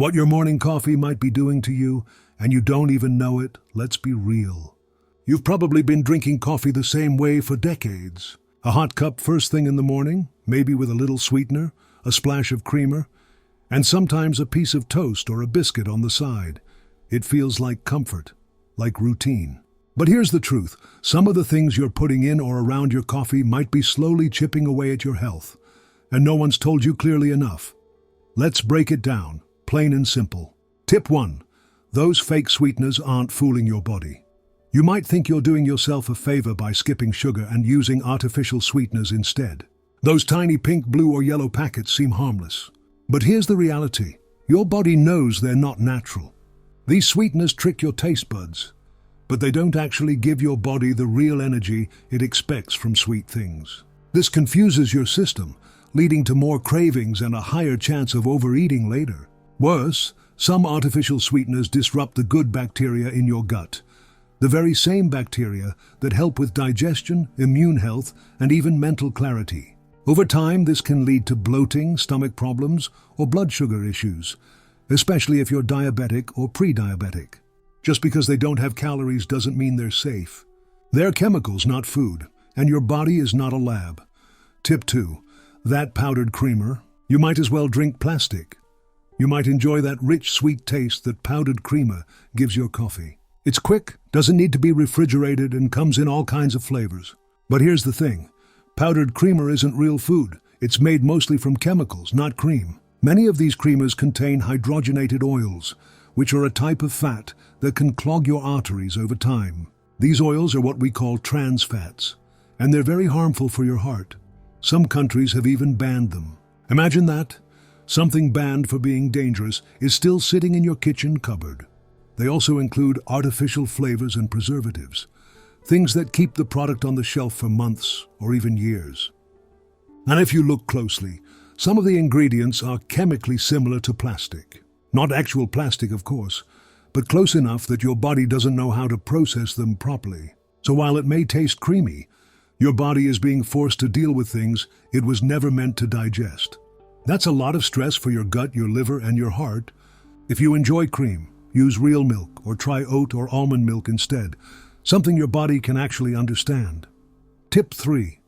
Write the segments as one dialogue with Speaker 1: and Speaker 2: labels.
Speaker 1: What your morning coffee might be doing to you, and you don't even know it, let's be real. You've probably been drinking coffee the same way for decades. A hot cup first thing in the morning, maybe with a little sweetener, a splash of creamer, and sometimes a piece of toast or a biscuit on the side. It feels like comfort, like routine. But here's the truth. Some of the things you're putting in or around your coffee might be slowly chipping away at your health, and no one's told you clearly enough. Let's break it down, plain and simple. Tip 1. Those fake sweeteners aren't fooling your body. You might think you're doing yourself a favor by skipping sugar and using artificial sweeteners instead. Those tiny pink, blue, or yellow packets seem harmless. But here's the reality. Your body knows they're not natural. These sweeteners trick your taste buds, but they don't actually give your body the real energy it expects from sweet things. This confuses your system, leading to more cravings and a higher chance of overeating later. Worse, some artificial sweeteners disrupt the good bacteria in your gut, the very same bacteria that help with digestion, immune health, and even mental clarity. Over time, this can lead to bloating, stomach problems, or blood sugar issues, especially if you're diabetic or pre-diabetic. Just because they don't have calories doesn't mean they're safe. They're chemicals, not food, and your body is not a lab. Tip 2. That powdered creamer, you might as well drink plastic. You might enjoy that rich, sweet taste that powdered creamer gives your coffee. It's quick, doesn't need to be refrigerated, and comes in all kinds of flavors. But here's the thing. Powdered creamer isn't real food. It's made mostly from chemicals, not cream. Many of these creamers contain hydrogenated oils, which are a type of fat that can clog your arteries over time. These oils are what we call trans fats, and they're very harmful for your heart. Some countries have even banned them. Imagine that. Something banned for being dangerous is still sitting in your kitchen cupboard. They also include artificial flavors and preservatives, things that keep the product on the shelf for months or even years. And if you look closely, some of the ingredients are chemically similar to plastic. Not actual plastic, of course, but close enough that your body doesn't know how to process them properly. So while it may taste creamy, your body is being forced to deal with things it was never meant to digest. That's a lot of stress for your gut, your liver, and your heart. If you enjoy cream, use real milk or try oat or almond milk instead, something your body can actually understand. Tip 3.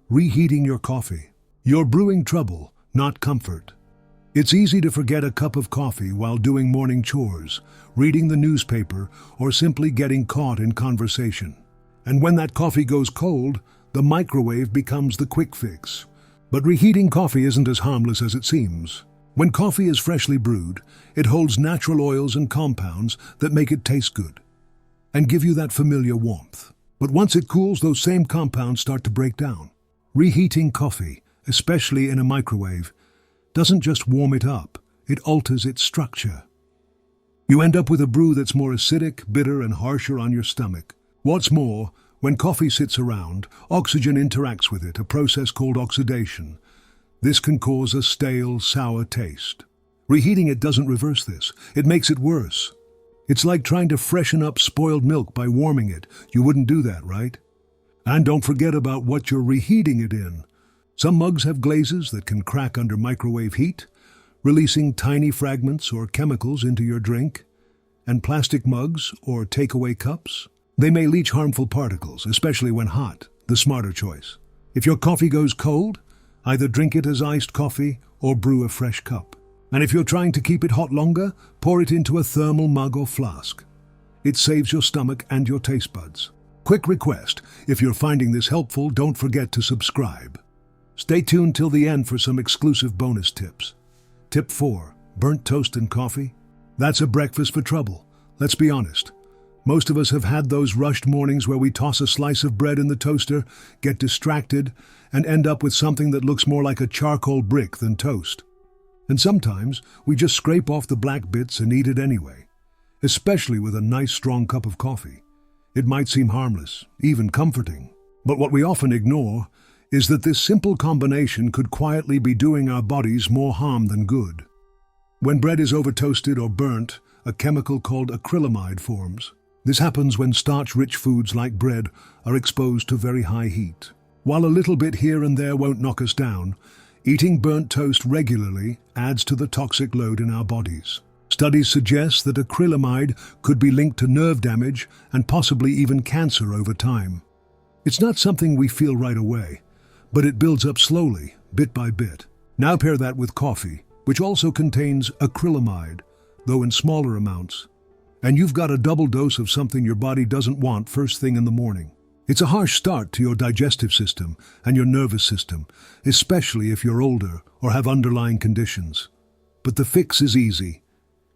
Speaker 1: Reheating your coffee. You're brewing trouble, not comfort. It's easy to forget a cup of coffee while doing morning chores, reading the newspaper, or simply getting caught in conversation. And when that coffee goes cold, the microwave becomes the quick fix. But reheating coffee isn't as harmless as it seems. When coffee is freshly brewed, it holds natural oils and compounds that make it taste good and give you that familiar warmth. But once it cools, those same compounds start to break down. Reheating coffee, especially in a microwave, doesn't just warm it up, it alters its structure. You end up with a brew that's more acidic, bitter, and harsher on your stomach. What's more, when coffee sits around, oxygen interacts with it, a process called oxidation. This can cause a stale, sour taste. Reheating it doesn't reverse this, it makes it worse. It's like trying to freshen up spoiled milk by warming it. You wouldn't do that, right? And don't forget about what you're reheating it in. Some mugs have glazes that can crack under microwave heat, releasing tiny fragments or chemicals into your drink. And plastic mugs or takeaway cups, they may leach harmful particles, especially when hot, the smarter choice. If your coffee goes cold, either drink it as iced coffee or brew a fresh cup. And if you're trying to keep it hot longer, pour it into a thermal mug or flask. It saves your stomach and your taste buds. Quick request, if you're finding this helpful, don't forget to subscribe. Stay tuned till the end for some exclusive bonus tips. Tip 4. Burnt toast and coffee? That's a breakfast for trouble. Let's be honest. Most of us have had those rushed mornings where we toss a slice of bread in the toaster, get distracted, and end up with something that looks more like a charcoal brick than toast. And sometimes we just scrape off the black bits and eat it anyway, especially with a nice strong cup of coffee. It might seem harmless, even comforting, but what we often ignore is that this simple combination could quietly be doing our bodies more harm than good. When bread is over-toasted or burnt, a chemical called acrylamide forms. This happens when starch-rich foods like bread are exposed to very high heat. While a little bit here and there won't knock us down, eating burnt toast regularly adds to the toxic load in our bodies. Studies suggest that acrylamide could be linked to nerve damage and possibly even cancer over time. It's not something we feel right away, but it builds up slowly, bit by bit. Now pair that with coffee, which also contains acrylamide, though in smaller amounts. And you've got a double dose of something your body doesn't want first thing in the morning. It's a harsh start to your digestive system and your nervous system, especially if you're older or have underlying conditions. But the fix is easy.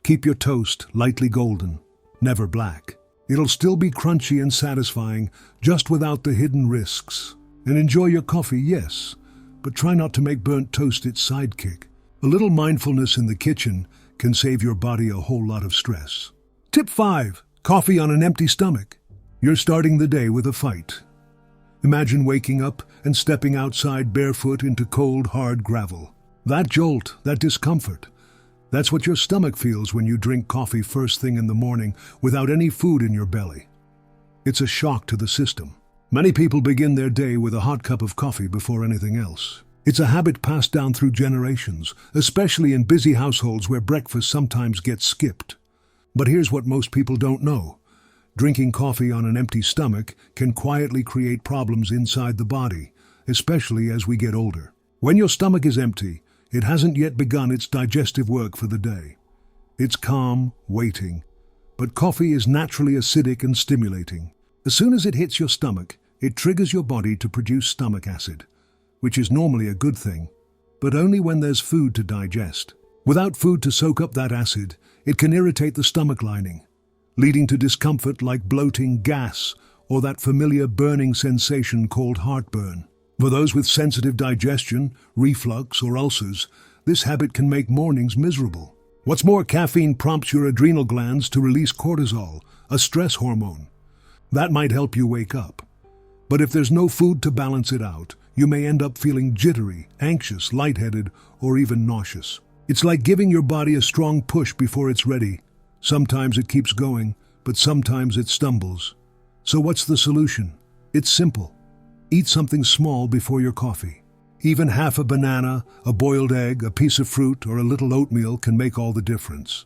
Speaker 1: Keep your toast lightly golden, never black. It'll still be crunchy and satisfying, just without the hidden risks. And enjoy your coffee, yes, but try not to make burnt toast its sidekick. A little mindfulness in the kitchen can save your body a whole lot of stress. Tip 5. Coffee on an empty stomach. You're starting the day with a fight. Imagine waking up and stepping outside barefoot into cold, hard gravel. That jolt, that discomfort, that's what your stomach feels when you drink coffee first thing in the morning without any food in your belly. It's a shock to the system. Many people begin their day with a hot cup of coffee before anything else. It's a habit passed down through generations, especially in busy households where breakfast sometimes gets skipped. But here's what most people don't know. Drinking coffee on an empty stomach can quietly create problems inside the body, especially as we get older. When your stomach is empty, it hasn't yet begun its digestive work for the day. It's calm, waiting. But coffee is naturally acidic and stimulating. As soon as it hits your stomach, it triggers your body to produce stomach acid, which is normally a good thing, but only when there's food to digest. Without food to soak up that acid, it can irritate the stomach lining, leading to discomfort like bloating, gas, or that familiar burning sensation called heartburn. For those with sensitive digestion, reflux, or ulcers, this habit can make mornings miserable. What's more, caffeine prompts your adrenal glands to release cortisol, a stress hormone. That might help you wake up. But if there's no food to balance it out, you may end up feeling jittery, anxious, lightheaded, or even nauseous. It's like giving your body a strong push before it's ready. Sometimes it keeps going, but sometimes it stumbles. So what's the solution? It's simple. Eat something small before your coffee. Even half a banana, a boiled egg, a piece of fruit, or a little oatmeal can make all the difference.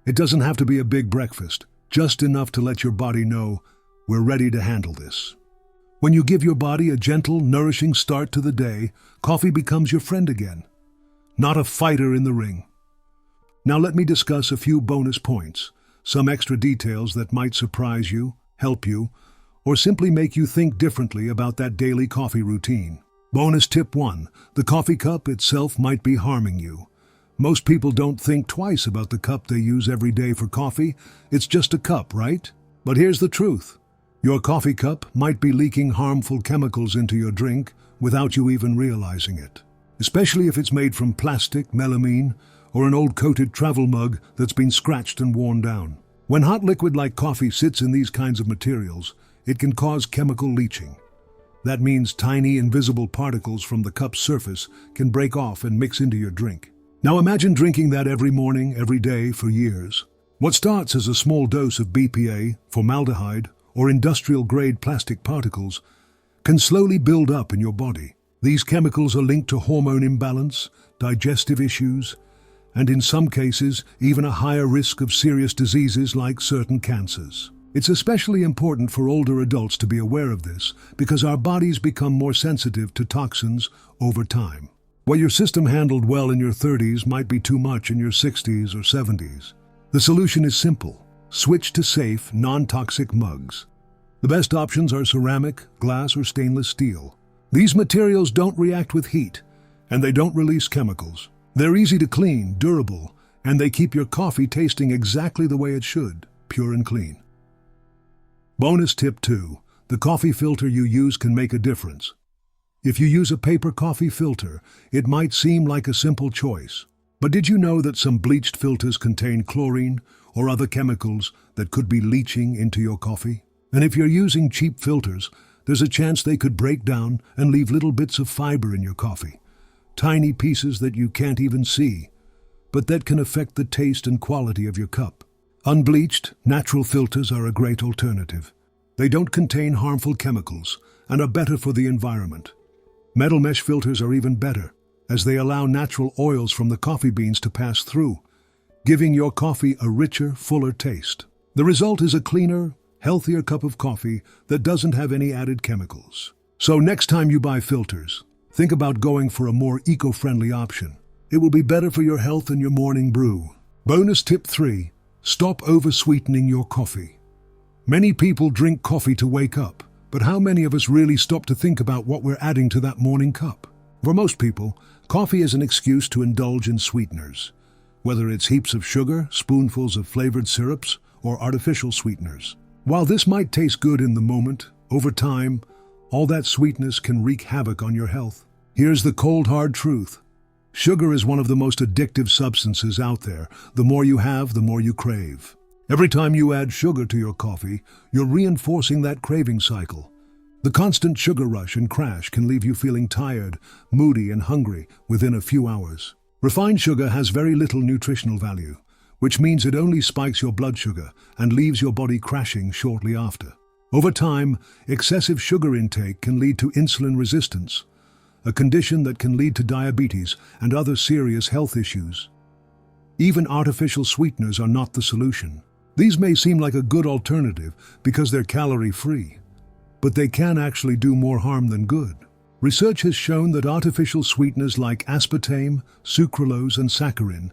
Speaker 1: It doesn't have to be a big breakfast, just enough to let your body know, we're ready to handle this. When you give your body a gentle, nourishing start to the day, coffee becomes your friend again, not a fighter in the ring. Now let me discuss a few bonus points, some extra details that might surprise you, help you, or simply make you think differently about that daily coffee routine. Bonus tip 1. The coffee cup itself might be harming you. Most people don't think twice about the cup they use every day for coffee. It's just a cup, right? But here's the truth. Your coffee cup might be leaking harmful chemicals into your drink without you even realizing it. Especially if it's made from plastic, melamine, or an old coated travel mug that's been scratched and worn down. When hot liquid like coffee sits in these kinds of materials, it can cause chemical leaching. That means tiny invisible particles from the cup's surface can break off and mix into your drink. Now imagine drinking that every morning, every day, for years. What starts as a small dose of BPA, formaldehyde, or industrial-grade plastic particles can slowly build up in your body. These chemicals are linked to hormone imbalance, digestive issues, and in some cases, even a higher risk of serious diseases like certain cancers. It's especially important for older adults to be aware of this because our bodies become more sensitive to toxins over time. What your system handled well in your 30s might be too much in your 60s or 70s. The solution is simple. Switch to safe, non-toxic mugs. The best options are ceramic, glass, or stainless steel. These materials don't react with heat, and they don't release chemicals. They're easy to clean, durable, and they keep your coffee tasting exactly the way it should, pure and clean. Bonus tip 2. The coffee filter you use can make a difference. If you use a paper coffee filter, it might seem like a simple choice. But did you know that some bleached filters contain chlorine or other chemicals that could be leaching into your coffee? And if you're using cheap filters, there's a chance they could break down and leave little bits of fiber in your coffee. Tiny pieces that you can't even see, but that can affect the taste and quality of your cup. Unbleached, natural filters are a great alternative. They don't contain harmful chemicals and are better for the environment. Metal mesh filters are even better, as they allow natural oils from the coffee beans to pass through, giving your coffee a richer, fuller taste. The result is a cleaner, healthier cup of coffee that doesn't have any added chemicals. So next time you buy filters, think about going for a more eco-friendly option. It will be better for your health than your morning brew. Bonus tip 3. Stop over-sweetening your coffee. Many people drink coffee to wake up, but how many of us really stop to think about what we're adding to that morning cup? For most people, coffee is an excuse to indulge in sweeteners, whether it's heaps of sugar, spoonfuls of flavored syrups, or artificial sweeteners. While this might taste good in the moment, over time, all that sweetness can wreak havoc on your health. Here's the cold, hard truth. Sugar is one of the most addictive substances out there. The more you have, the more you crave. Every time you add sugar to your coffee, you're reinforcing that craving cycle. The constant sugar rush and crash can leave you feeling tired, moody, and hungry within a few hours. Refined sugar has very little nutritional value, which means it only spikes your blood sugar and leaves your body crashing shortly after. Over time, excessive sugar intake can lead to insulin resistance, a condition that can lead to diabetes and other serious health issues. Even artificial sweeteners are not the solution. These may seem like a good alternative because they're calorie-free, but they can actually do more harm than good. Research has shown that artificial sweeteners like aspartame, sucralose, and saccharin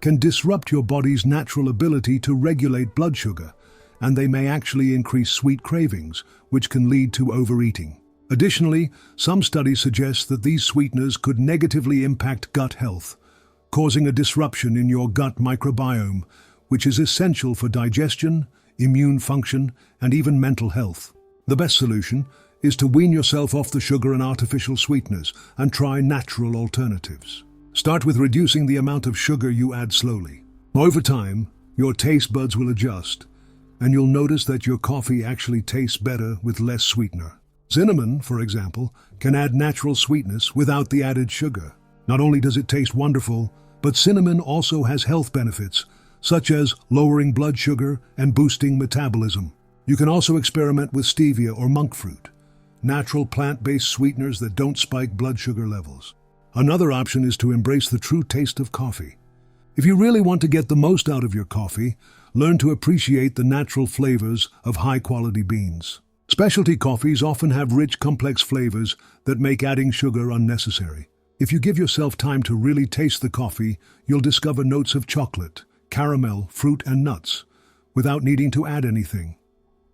Speaker 1: can disrupt your body's natural ability to regulate blood sugar, and they may actually increase sweet cravings, which can lead to overeating. Additionally, some studies suggest that these sweeteners could negatively impact gut health, causing a disruption in your gut microbiome, which is essential for digestion, immune function, and even mental health. The best solution is to wean yourself off the sugar and artificial sweeteners and try natural alternatives. Start with reducing the amount of sugar you add slowly. Over time, your taste buds will adjust, and you'll notice that your coffee actually tastes better with less sweetener. Cinnamon, for example, can add natural sweetness without the added sugar. Not only does it taste wonderful, but cinnamon also has health benefits, such as lowering blood sugar and boosting metabolism. You can also experiment with stevia or monk fruit, natural plant-based sweeteners that don't spike blood sugar levels. Another option is to embrace the true taste of coffee. If you really want to get the most out of your coffee, learn to appreciate the natural flavors of high-quality beans. Specialty coffees often have rich, complex flavors that make adding sugar unnecessary. If you give yourself time to really taste the coffee, you'll discover notes of chocolate, caramel, fruit, and nuts, without needing to add anything.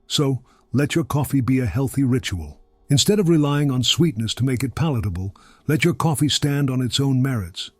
Speaker 1: So, let your coffee be a healthy ritual. Instead of relying on sweetness to make it palatable, let your coffee stand on its own merits.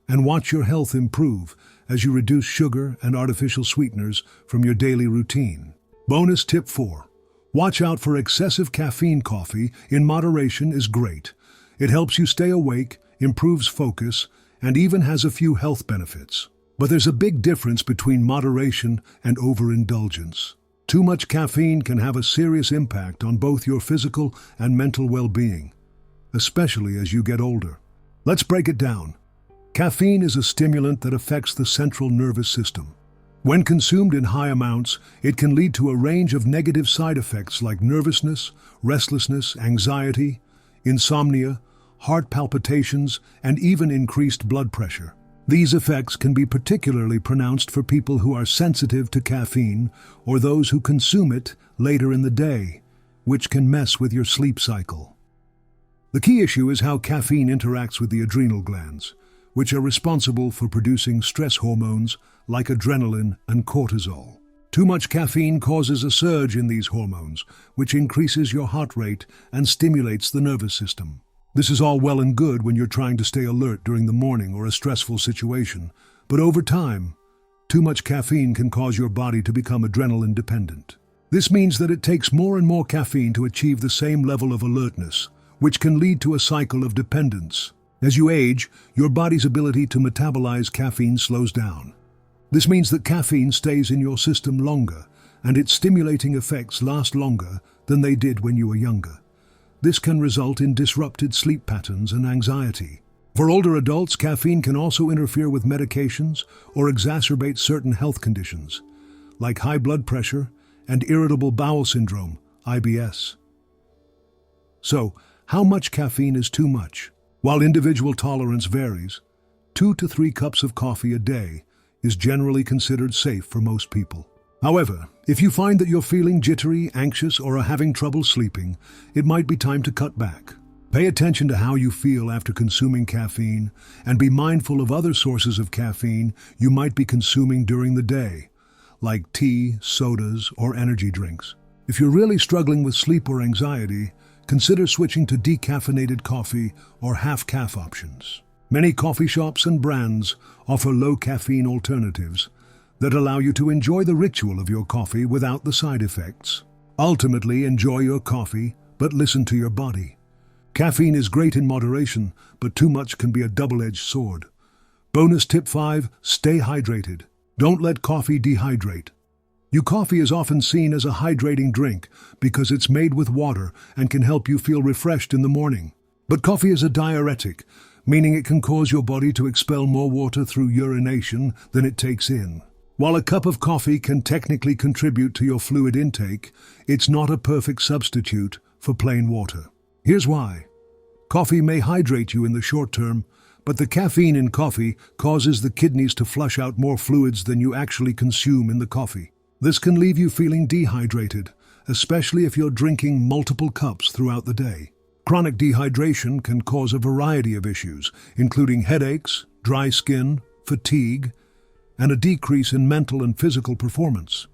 Speaker 1: And watch your health improve as you reduce sugar and artificial sweeteners from your daily routine. Bonus tip 4. Watch out for excessive caffeine. Coffee in moderation is great. It helps you stay awake, improves focus, and even has a few health benefits. But there's a big difference between moderation and overindulgence. Too much caffeine can have a serious impact on both your physical and mental well-being, especially as you get older. Let's break it down. Caffeine is a stimulant that affects the central nervous system. When consumed in high amounts, it can lead to a range of negative side effects like nervousness, restlessness, anxiety, insomnia, heart palpitations, and even increased blood pressure. These effects can be particularly pronounced for people who are sensitive to caffeine or those who consume it later in the day, which can mess with your sleep cycle. The key issue is how caffeine interacts with the adrenal glands, which are responsible for producing stress hormones like adrenaline and cortisol. Too much caffeine causes a surge in these hormones, which increases your heart rate and stimulates the nervous system. This is all well and good when you're trying to stay alert during the morning or a stressful situation, but over time, too much caffeine can cause your body to become adrenaline dependent. This means that it takes more and more caffeine to achieve the same level of alertness, which can lead to a cycle of dependence. As you age, your body's ability to metabolize caffeine slows down. This means that caffeine stays in your system longer, and its stimulating effects last longer than they did when you were younger. This can result in disrupted sleep patterns and anxiety. For older adults, caffeine can also interfere with medications or exacerbate certain health conditions, like high blood pressure and irritable bowel syndrome, IBS. So, how much caffeine is too much? While individual tolerance varies, 2 to 3 cups of coffee a day is generally considered safe for most people. However, if you find that you're feeling jittery, anxious, or are having trouble sleeping, it might be time to cut back. Pay attention to how you feel after consuming caffeine, and be mindful of other sources of caffeine you might be consuming during the day, like tea, sodas, or energy drinks. If you're really struggling with sleep or anxiety, consider switching to decaffeinated coffee or half-caff options. Many coffee shops and brands offer low-caffeine alternatives that allow you to enjoy the ritual of your coffee without the side effects. Ultimately, enjoy your coffee, but listen to your body. Caffeine is great in moderation, but too much can be a double-edged sword. Bonus tip 5, stay hydrated. Don't let coffee dehydrate. Coffee is often seen as a hydrating drink because it's made with water and can help you feel refreshed in the morning. But coffee is a diuretic, meaning it can cause your body to expel more water through urination than it takes in. While a cup of coffee can technically contribute to your fluid intake, it's not a perfect substitute for plain water. Here's why. Coffee may hydrate you in the short term, but the caffeine in coffee causes the kidneys to flush out more fluids than you actually consume in the coffee. This can leave you feeling dehydrated, especially if you're drinking multiple cups throughout the day. Chronic dehydration can cause a variety of issues, including headaches, dry skin, fatigue, and a decrease in mental and physical performance.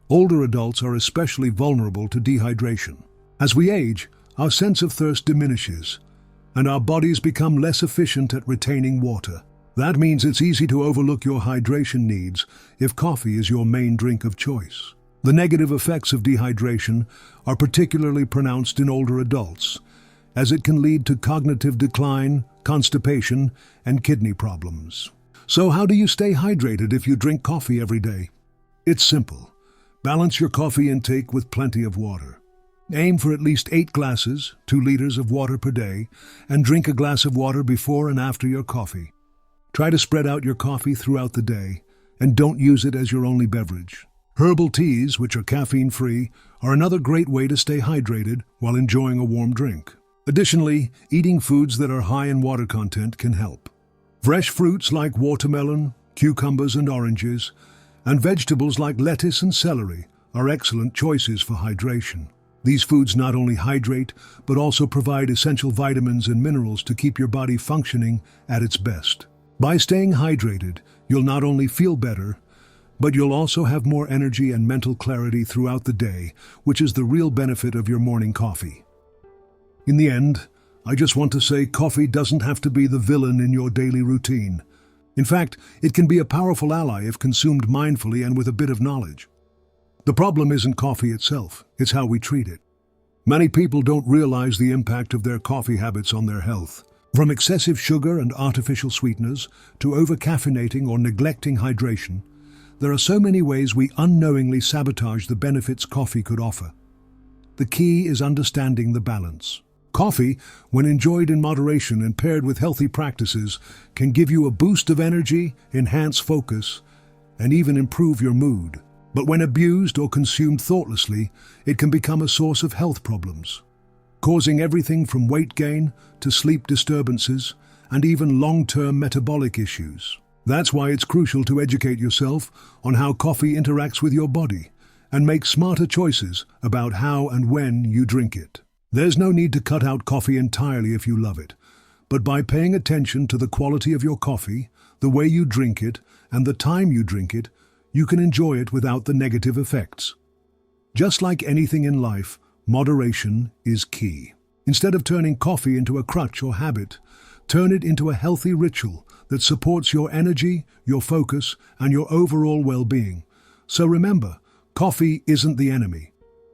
Speaker 1: Older adults are especially vulnerable to dehydration. As we age, our sense of thirst diminishes, and our bodies become less efficient at retaining water. That means it's easy to overlook your hydration needs if coffee is your main drink of choice. The negative effects of dehydration are particularly pronounced in older adults, as it can lead to cognitive decline, constipation, and kidney problems. So how do you stay hydrated if you drink coffee every day? It's simple. Balance your coffee intake with plenty of water. Aim for at least 8 glasses, 2 liters of water per day, and drink a glass of water before and after your coffee. Try to spread out your coffee throughout the day, and don't use it as your only beverage. Herbal teas, which are caffeine-free, are another great way to stay hydrated while enjoying a warm drink. Additionally, eating foods that are high in water content can help. Fresh fruits like watermelon, cucumbers and oranges, and vegetables like lettuce and celery are excellent choices for hydration. These foods not only hydrate, but also provide essential vitamins and minerals to keep your body functioning at its best. By staying hydrated, you'll not only feel better, but you'll also have more energy and mental clarity throughout the day, which is the real benefit of your morning coffee. In the end, I just want to say coffee doesn't have to be the villain in your daily routine. In fact, it can be a powerful ally if consumed mindfully and with a bit of knowledge. The problem isn't coffee itself, it's how we treat it. Many people don't realize the impact of their coffee habits on their health. From excessive sugar and artificial sweeteners to over-caffeinating or neglecting hydration, there are so many ways we unknowingly sabotage the benefits coffee could offer. The key is understanding the balance. Coffee, when enjoyed in moderation and paired with healthy practices, can give you a boost of energy, enhance focus, and even improve your mood. But when abused or consumed thoughtlessly, it can become a source of health problems, causing everything from weight gain to sleep disturbances and even long-term metabolic issues. That's why it's crucial to educate yourself on how coffee interacts with your body and make smarter choices about how and when you drink it. There's no need to cut out coffee entirely if you love it, but by paying attention to the quality of your coffee, the way you drink it, and the time you drink it, you can enjoy it without the negative effects. Just like anything in life, moderation is key. Instead of turning coffee into a crutch or habit, turn it into a healthy ritual that supports your energy, your focus, and your overall well-being. So remember, coffee isn't the enemy.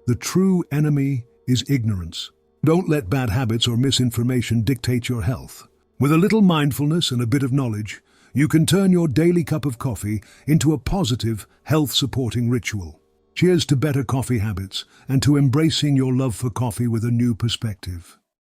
Speaker 1: The true enemy is ignorance. Don't let bad habits or misinformation dictate your health. With a little mindfulness and a bit of knowledge, you can turn your daily cup of coffee into a positive, health-supporting ritual. Cheers to better coffee habits and to embracing your love for coffee with a new perspective.